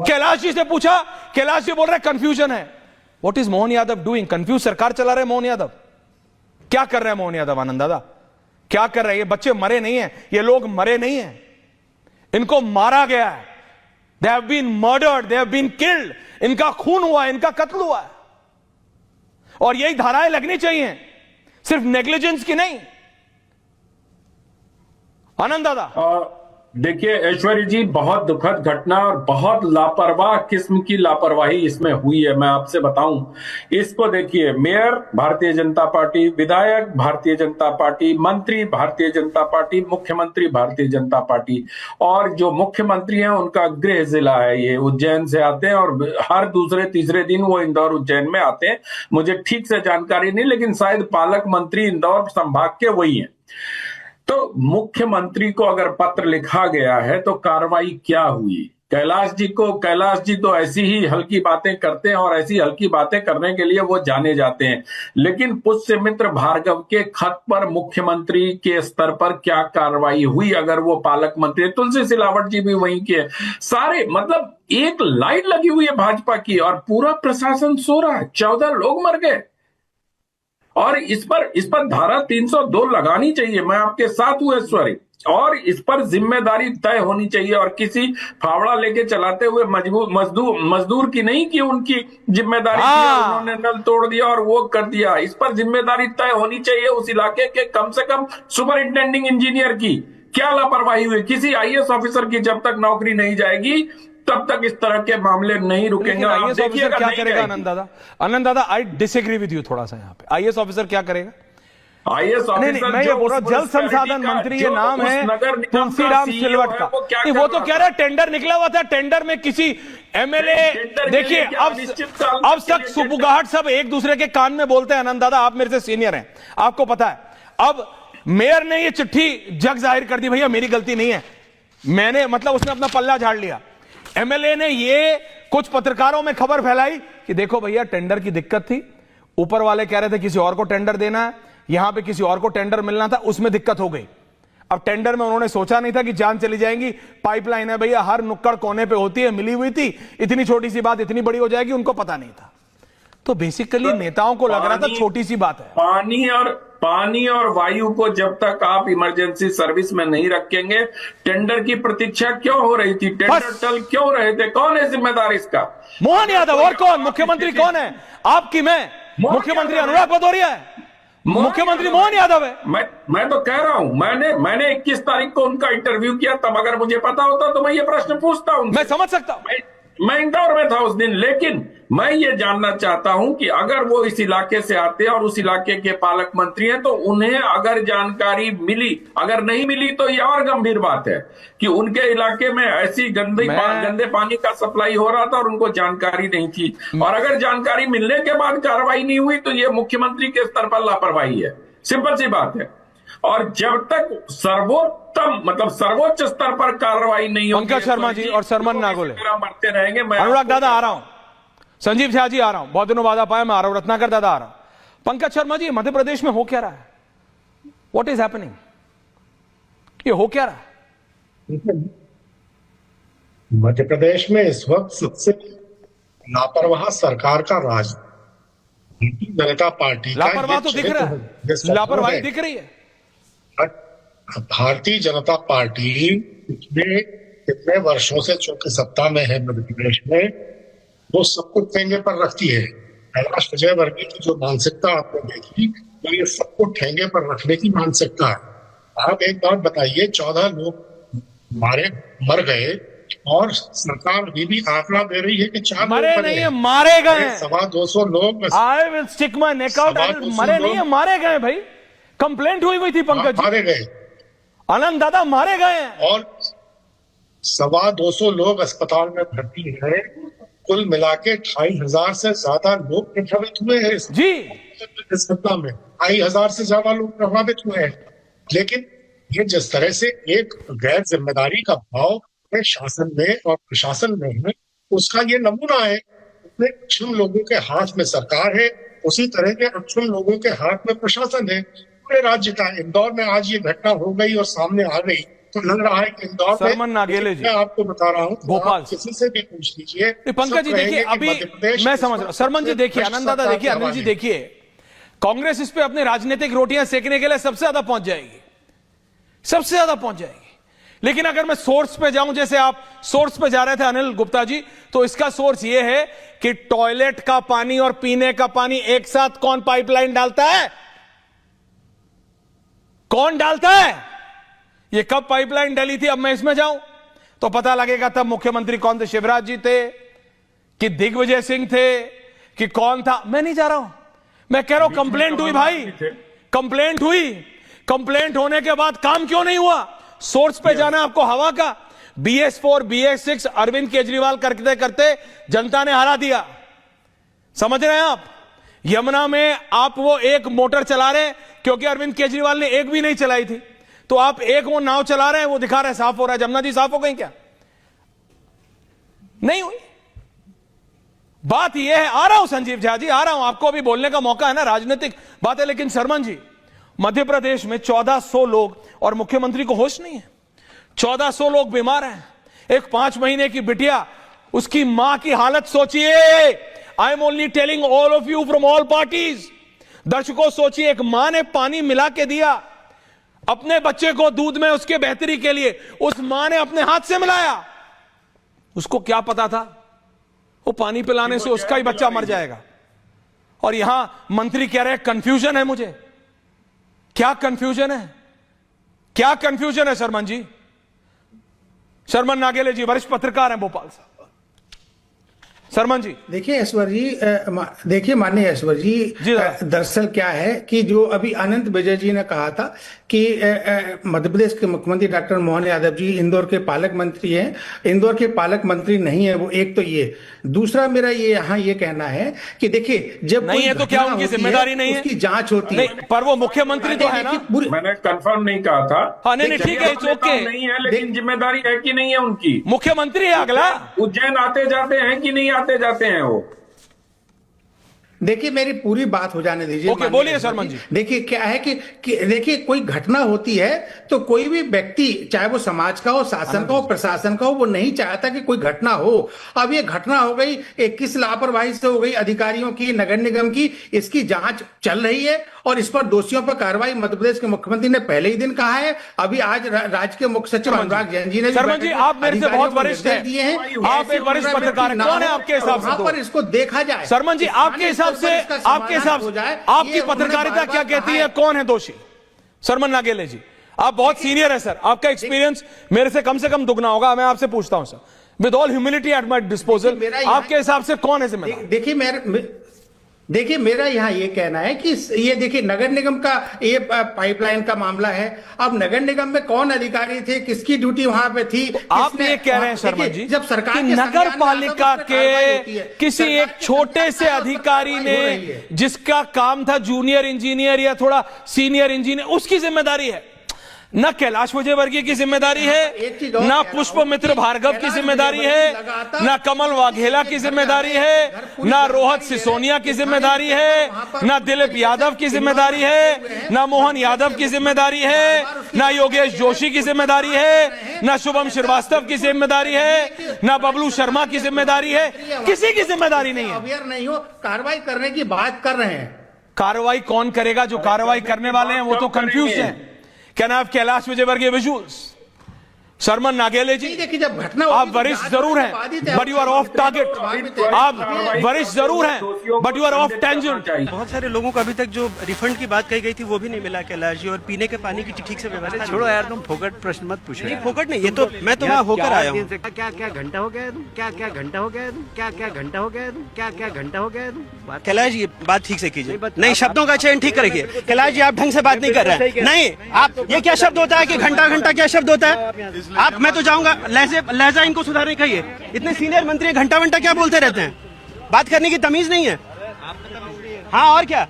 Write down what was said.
कैलाश जी से पूछा, कैलाश जी बोल रहे कंफ्यूजन है। What is Mohan Yadav doing? Confuse सरकार चला रहे मोहन यादव। क्या कर रहे हैं मोहन यादव? आनंद दादा क्या कर रहे हैं? ये बच्चे मरे नहीं हैं, ये लोग मरे नहीं हैं, इनको मारा गया है। They have been murdered, they have been killed. इनका खून हुआ है, इनका कत्ल हुआ है, और यही धाराएं लगनी चाहिए, सिर्फ नेग्लिजेंस की नहीं। आनंद दादा देखिए ऐश्वर्य जी, बहुत दुखद घटना और बहुत लापरवाह किस्म की लापरवाही इसमें हुई है। मैं आपसे बताऊं, इसको देखिए, मेयर भारतीय जनता पार्टी, विधायक भारतीय जनता पार्टी, मंत्री भारतीय जनता पार्टी, मुख्यमंत्री भारतीय जनता पार्टी, और जो मुख्यमंत्री हैं उनका गृह जिला है, ये उज्जैन से आते हैं और हर दूसरे तीसरे दिन वो इंदौर उज्जैन में आते हैं। मुझे ठीक से जानकारी नहीं, लेकिन शायद पालक मंत्री इंदौर संभाग के वही हैं। तो मुख्यमंत्री को अगर पत्र लिखा गया है तो कार्रवाई क्या हुई? कैलाश जी तो ऐसी ही हल्की बातें करते हैं और ऐसी हल्की बातें करने के लिए वो जाने जाते हैं, लेकिन पुष्यमित्र भार्गव के खत पर मुख्यमंत्री के स्तर पर क्या कार्रवाई हुई? अगर वो पालक मंत्री, तुलसी सिलावट जी भी वहीं के, सारे मतलब एक लाइन लगी हुई है भाजपा की और पूरा प्रशासन सो रहा है। 14 लोग मर गए और इस पर धारा 302 लगानी चाहिए। मैं आपके साथ हूं ऐश्वर्य, और इस पर जिम्मेदारी तय होनी चाहिए, और किसी फावड़ा लेके चलाते हुए मजदूर की नहीं कि उनकी जिम्मेदारी थी, उन्होंने नल तोड़ दिया और वो कर दिया। इस पर जिम्मेदारी तय होनी चाहिए उस इलाके के कम से कम सुपरिंटेंडिंग इंजीनियर की। क्या लापरवाही हुई? किसी आईएएस ऑफिसर की जब तक नौकरी नहीं जाएगी तब तक इस तरह के मामले नहीं रुकेंगे। आईएएस ऑफिसर क्या करेगा? आनंद दादा आई डिसएग्री विद यू थोड़ा सा। यहाँ पे आईएएस ऑफिसर क्या करेगा? आईएएस ऑफिसर, मैं ये बोल रहा हूं, जल संसाधन मंत्री, ये नाम है तुलसीराम सिलवट का। वो तो कह रहा है टेंडर निकला हुआ था, टेंडर में किसी एमएलए, देखिए अब तक सुबुगाहट सब एक दूसरे के कान में बोलते हैं। आनंद दादा आप मेरे से सीनियर हैं, आपको पता है। अब मेयर ने ये चिट्ठी जग जाहिर कर दी, भैया मेरी गलती नहीं है, मैंने मतलब उसने अपना पल्ला झाड़ लिया। एमएलए ने ये कुछ पत्रकारों में खबर फैलाई कि देखो भैया टेंडर की दिक्कत थी, ऊपर वाले कह रहे थे किसी और को टेंडर देना है, यहां पे किसी और को टेंडर मिलना था, उसमें दिक्कत हो गई। अब टेंडर में उन्होंने सोचा नहीं था कि जान चली जाएंगी, पाइपलाइन है भैया हर नुक्कड़ कोने पे होती है, मिली हुई थी, इतनी छोटी सी बात इतनी बड़ी हो जाएगी, उनको पता नहीं था। तो बेसिकली नेताओं को लग रहा था छोटी सी बात है। पानी और वायु को जब तक आप इमरजेंसी सर्विस में नहीं रखेंगे, टेंडर की प्रतीक्षा क्यों हो रही थी? टेंडर टल क्यों रहे थे? कौन है जिम्मेदार इसका? मोहन यादव। और कौन? मुख्यमंत्री कौन है आपकी? मैं मुख्यमंत्री अनुराग भदौरिया है, मुख्यमंत्री मोहन यादव है। मैं तो कह रहा हूं, मैंने 21 तारीख को उनका इंटरव्यू किया, तब अगर मुझे पता होता तो मैं ये प्रश्न पूछता हूं। मैं समझ सकता हूं, मैं इंदौर में था उस दिन, लेकिन मैं ये जानना चाहता हूं कि अगर वो इस इलाके से आते हैं और उस इलाके के पालक मंत्री हैं, तो उन्हें अगर जानकारी मिली, अगर नहीं मिली तो ये और गंभीर बात है कि उनके इलाके में ऐसी गंदे पानी का सप्लाई हो रहा था और उनको जानकारी नहीं थी, और अगर जानकारी मिलने के बाद कार्रवाई नहीं हुई तो ये मुख्यमंत्री के स्तर पर लापरवाही है। सिंपल सी बात है। और जब तक सर्वोच्च स्तर पर कार्रवाई नहीं होगी, पंकज शर्मा जी और सरमन नागोले मरते रहेंगे। मैं अनुराग दादा आ रहा हूं, संजीव झा जी आ रहा हूं, बहुत दिनों बाद आ पाया, मैं आ रहा हूं, रत्नाकर दादा आ रहा हूं। पंकज शर्मा जी, मध्य प्रदेश में हो क्या रहा है? What is happening? ये हो क्या रहा है मध्य प्रदेश में? इस वक्त सबसे लापरवाह सरकार का राज भारतीय जनता पार्टी का। लापरवाह तो दिख रहा है, लापरवाही दिख रही है। भारतीय जनता पार्टी पिछले कितने वर्षों से चूंकि सत्ता में है मध्य प्रदेश में, वो सब कुछ ठेंगे पर रखती है। कैलाश विजयवर्गीय की जो मानसिकता आपने देखी, तो ये सबको ठेंगे पर रखने की मानसिकता है। आप एक बात बताइए, 14 लोग मर गए और सरकार अभी भी आंकड़ा दे रही है कि 4 मरे नहीं है, मारे गए। 250 लोग, I will stick my neck out, मरे नहीं है, मारे गए भाई। कंप्लेंट हुई थी पंकज, मारे गए। आनंद दादा मारे गए हैं, और 250 लोग अस्पताल में भर्ती हैं। कुल मिला के 2500 से ज्यादा लोग प्रभावित हुए हैं जी इस घटना में। 2500 से ज्यादा लोग प्रभावित हुए हैं। लेकिन ये जिस तरह से एक गैर जिम्मेदारी का भाव शासन में और प्रशासन में है, उसका ये नमूना है। इतने अक्षम लोगों के हाथ में सरकार है, उसी तरह के अक्षम लोगों के हाथ में प्रशासन है पूरे राज्य का। इंदौर में आज ये घटना हो गई और सामने आ गई, तो लग रहा है कि इंदौर सरमन नागेले जी, मैं आपको बता रहा हूँ, भोपाल किसी से भी पूछ लीजिए। पंकज जी देखिए, अभी मैं समझ रहा हूं, सरमन जी देखिए, आनंद दादा देखिए, अनिल जी देखिए, कांग्रेस इस पे अपनी राजनीतिक रोटियां सेकने के लिए सबसे ज्यादा पहुंच जाएगी, सबसे ज्यादा पहुंच जाएगी। लेकिन अगर मैं सोर्स पे जाऊं, जैसे आप सोर्स पे जा रहे थे अनिल गुप्ता जी, तो इसका सोर्स यह है कि टॉयलेट का पानी और पीने का पानी एक साथ कौन पाइपलाइन डालता है, कौन डालता है, ये कब पाइपलाइन डली थी, अब मैं इसमें जाऊं तो पता लगेगा तब मुख्यमंत्री कौन थे, शिवराज जी थे कि दिग्विजय सिंह थे कि कौन था। मैं नहीं जा रहा हूं, मैं कह रहा हूं कंप्लेंट हुई भाई, कंप्लेंट हुई, कंप्लेंट होने के बाद काम क्यों नहीं हुआ। सोर्स पे जाना आपको हवा का। BS4 BS6 अरविंद केजरीवाल करते करते जनता ने हरा दिया, समझ रहे हैं आप। यमुना में आप वो एक मोटर चला रहे हैं क्योंकि अरविंद केजरीवाल ने एक भी नहीं चलाई थी, तो आप एक वो नाव चला रहे हैं, वो दिखा रहे हैं साफ हो रहा है। जमुना जी साफ हो गई क्या, नहीं हुई। बात यह है, आ रहा हूं संजीव झा जी, आ रहा हूं, आपको अभी बोलने का मौका है ना, राजनीतिक बात है। लेकिन सरमन जी, मध्य प्रदेश में 1400 लोग और मुख्यमंत्री को होश नहीं है, 1400 लोग बीमार हैं। एक 5 महीने की बिटिया, उसकी मां की हालत सोचिए। I am only telling all of you from all parties. दर्शकों सोचिए, एक मां ने पानी मिला के दिया अपने बच्चे को दूध में उसके बेहतरी के लिए, उस मां ने अपने हाथ से मिलाया। उसको क्या पता था वो पानी पिलाने से उसका ही बच्चा मर जाएगा। और यहां मंत्री कह रहे हैं कंफ्यूजन है। मुझे क्या कंफ्यूजन है, क्या कंफ्यूजन है शर्मन जी? शर्मन नागेले जी वरिष्ठ पत्रकार हैं भोपाल से। शर्मन जी देखिए ऐश्वर जी, देखिए माननीय ऐश्वर जी, दरअसल क्या है कि जो अभी अनंत विजय जी ने कहा था कि मध्य प्रदेश के मुख्यमंत्री डॉक्टर मोहन यादव जी इंदौर के पालक मंत्री हैं, इंदौर के पालक मंत्री नहीं है वो। एक तो ये, दूसरा मेरा ये यहाँ ये कहना है कि देखिए जब नहीं है तो क्या उनकी जिम्मेदारी नहीं है, उसकी जांच होती है, पर वो मुख्यमंत्री तो है ना। मैंने कंफर्म नहीं कहा था। हाँ नहीं ठीक है, ओके, नहीं है, लेकिन जिम्मेदारी है कि नहीं है उनकी। मुख्यमंत्री है अगला। उज्जैन आते जाते हैं कि नहीं आते जाते हैं वो? देखिए मेरी पूरी बात हो जाने दीजिए। ओके बोलिए शर्मन जी। देखिए क्या है कि देखिए कोई घटना होती है तो कोई भी व्यक्ति, चाहे वो समाज का हो, शासन का हो, प्रशासन का हो, वो नहीं चाहता कि कोई घटना हो। अब ये घटना हो गई, किस लापरवाही से हो गई अधिकारियों की, नगर निगम की, इसकी जांच चल रही है और इस पर दोषियों पर कार्रवाई मध्य प्रदेश के मुख्यमंत्री ने पहले ही दिन कहा है। अभी आज राज्य के मुख्य सचिव अनुराग जैन जी ने, शर्मन जी आप मेरे से बहुत वरिष्ठ हैं, आप एक वरिष्ठ पत्रकार हैं, कौन है आपके हिसाब से? पर इसको देखा जाए। शर्मन जी आपके हिसाब से, आपके हिसाब से आपकी पत्रकारिता क्या कहती है, कौन है दोषी? शर्मन नागेले जी आप बहुत सीनियर है सर, आपका एक्सपीरियंस मेरे से कम दुगना होगा। मैं आपसे पूछता हूं sir, with all humility at my disposal, आपके हिसाब से कौन है जिम्मेदार? देखिए मेरा यहाँ ये कहना है कि ये देखिए नगर निगम का ये पाइपलाइन का मामला है। अब नगर निगम में कौन अधिकारी थे, किसकी ड्यूटी वहां पे थी? तो आप ये कह रहे हैं शर्मा जी, जब सरकार नगर पालिका के किसी एक छोटे से अधिकारी ने, जिसका काम था जूनियर इंजीनियर या थोड़ा सीनियर इंजीनियर, उसकी जिम्मेदारी है? न कैलाश विजयवर्गीय की जिम्मेदारी है, न पुष्पमित्र भार्गव की जिम्मेदारी है, न कमल वाघेला की जिम्मेदारी है, न रोहित सिसोनिया की जिम्मेदारी है, न दिलीप यादव की जिम्मेदारी है, न मोहन यादव की जिम्मेदारी है, न योगेश जोशी की जिम्मेदारी है, न शुभम श्रीवास्तव की जिम्मेदारी है, न बबलू शर्मा की जिम्मेदारी है, किसी की जिम्मेदारी नहीं है। अवेयर नहीं हो, कार्रवाई करने की बात कर रहे हैं। कार्रवाई कौन करेगा? जो कार्रवाई करने वाले हैं वो तो कंफ्यूज हैं। Can I have Kailash Vijayvargiya visuals? शर्मन नागेले जी देखिए जब घटना आप वरिष्ठ जरूर हैं but you are off target. आप वरिष्ठ जरूर हैं but you are off tangent. बहुत सारे लोगों को अभी तक जो रिफंड की बात कही गई थी वो भी नहीं मिला कैलाश जी, और पीने के पानी की ठीक से व्यवस्था। छोड़ो यार, तुम फोकट प्रश्न मत पूछो। नहीं फोकट नहीं, ये तो मैं तो वहाँ होकर आया हूँ। क्या घंटा हो गया तुम, क्या घंटा हो गया तुम, क्या घंटा हो गया तुम, क्या घंटा हो गया तुम? कैलाश जी बात ठीक से कीजिए, नहीं शब्दों का चयन ठीक करिए। कैलाश जी आप ढंग से बात नहीं कर रहे हैं। नहीं आप, ये क्या शब्द होता है कि घंटा घंटा क्या शब्द होता है? आप, मैं तो जाऊंगा, लहजा इनको सुधारने कहिए। इतने सीनियर मंत्री घंटा घंटा क्या बोलते रहते हैं? बात करने की तमीज नहीं है। हाँ और क्या,